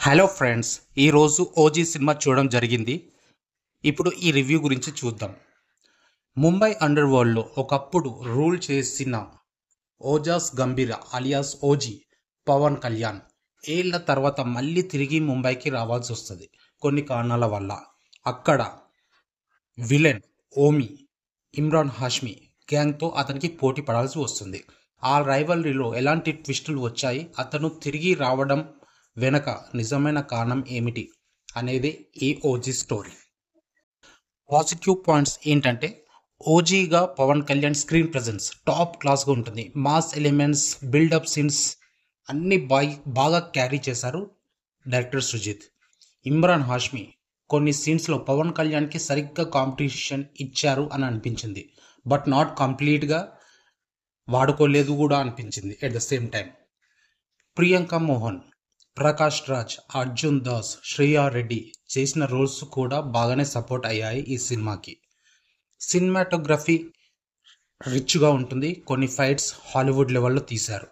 Hello friends, ఈరోజు OG cinema చూడడం జరిగింది. ఇప్పుడు ఈ రివ్యూ గురించి చూద్దాం. ముంబై అండర్ వరల్డ్లో ఒకప్పుడు రూల్ చేసిన ఓజాస్ గంభీర అలియాస్ ఓజీ పవన్ కళ్యాణ్ ఏళ్ల తర్వాత మళ్ళీ తిరిగి ముంబైకి రావాల్సి వస్తుంది కొన్ని కారణాల వల్ల. అక్కడ విలన్ ఓమి ఇమ్రాన్ హాష్మి గ్యాంగ్తో అతనికి పోటీ పడాల్సి వస్తుంది. ఆ రైవలరీలో ఎలాంటి ట్విస్టులు వచ్చాయి, అతను తిరిగి రావడం వెనక నిజమైన కారణం ఏమిటి అనేది ఈ ఓజీ స్టోరీ. పాజిటివ్ పాయింట్స్ ఏంటంటే, ఓజీగా Pawan Kalyan screen presence top క్లాస్గా ఉంటుంది. మాస్ ఎలిమెంట్స్, బిల్డప్ సీన్స్ అన్నీ బాగా క్యారీ చేశారు డైరెక్టర్ సుజిత్. ఇమ్రాన్ హాష్మి కొన్ని సీన్స్లో పవన్ కళ్యాణ్కి సరిగ్గా కాంపిటీషన్ ఇచ్చారు అని అనిపించింది, బట్ నాట్ కంప్లీట్గా వాడుకోలేదు కూడా అనిపించింది at the same time. Priyanka Mohan, Prakash Raj, Arjun Das, Shreya Reddy చేసిన రోల్స్ కూడా బాగానే సపోర్ట్ అయ్యాయి ఈ సినిమాకి. సినిమాటోగ్రఫీ రిచ్గా ఉంటుంది, కొన్ని ఫైట్స్ హాలీవుడ్ లెవెల్లో తీశారు.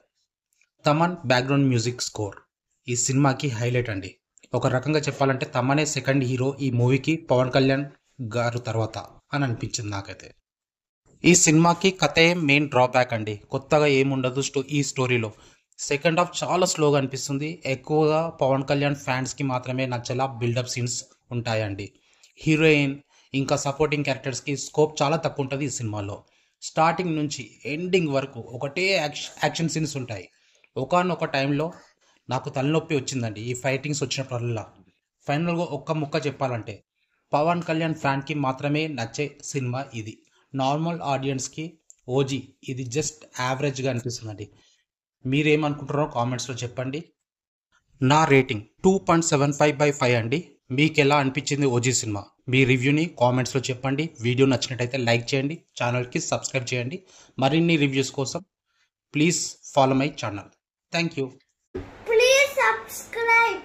తమన్ బ్యాక్గ్రౌండ్ మ్యూజిక్ స్కోర్ ఈ సినిమాకి హైలైట్ అండి. ఒక రకంగా చెప్పాలంటే తమనే సెకండ్ హీరో ఈ మూవీకి పవన్ కళ్యాణ్ గారు తర్వాత అని అనిపించింది నాకైతే. ఈ సినిమాకి కథే మెయిన్ డ్రాబ్యాక్ అండి. కొత్తగా ఏముండదు ఈ స్టోరీలో. సెకండ్ హాఫ్ చాలా స్లోగా అనిపిస్తుంది. ఎక్కువగా పవన్ కళ్యాణ్ ఫ్యాన్స్కి మాత్రమే నచ్చేలా బిల్డప్ సీన్స్ ఉంటాయండి. హీరోయిన్ ఇంకా సపోర్టింగ్ క్యారెక్టర్స్కి స్కోప్ చాలా తక్కువ ఉంటుంది ఈ సినిమాలో. స్టార్టింగ్ నుంచి ఎండింగ్ వరకు ఒకటే యాక్షన్ సీన్స్ ఉంటాయి. ఒకానొక టైంలో నాకు తలనొప్పి వచ్చిందండి ఈ ఫైటింగ్స్ వచ్చినప్పుడల్లా. ఫైనల్గా ఒక్క ముక్క చెప్పాలంటే, పవన్ కళ్యాణ్ ఫ్యాన్కి మాత్రమే నచ్చే సినిమా ఇది. నార్మల్ ఆడియన్స్కి ఓజీ ఇది జస్ట్ యావరేజ్గా అనిపిస్తుందండి. మీరేమనుకుంటారో కామెంట్స్లో చెప్పండి. నా రేటింగ్ 2.75/5 అండి. మీకు ఎలా అనిపించింది ఓజీ సినిమా? మీ రివ్యూని కామెంట్స్లో చెప్పండి. వీడియో నచ్చినట్టయితే లైక్ చేయండి, ఛానల్కి సబ్స్క్రైబ్ చేయండి. మరిన్ని రివ్యూస్ కోసం please follow my channel. Thank you. Please subscribe.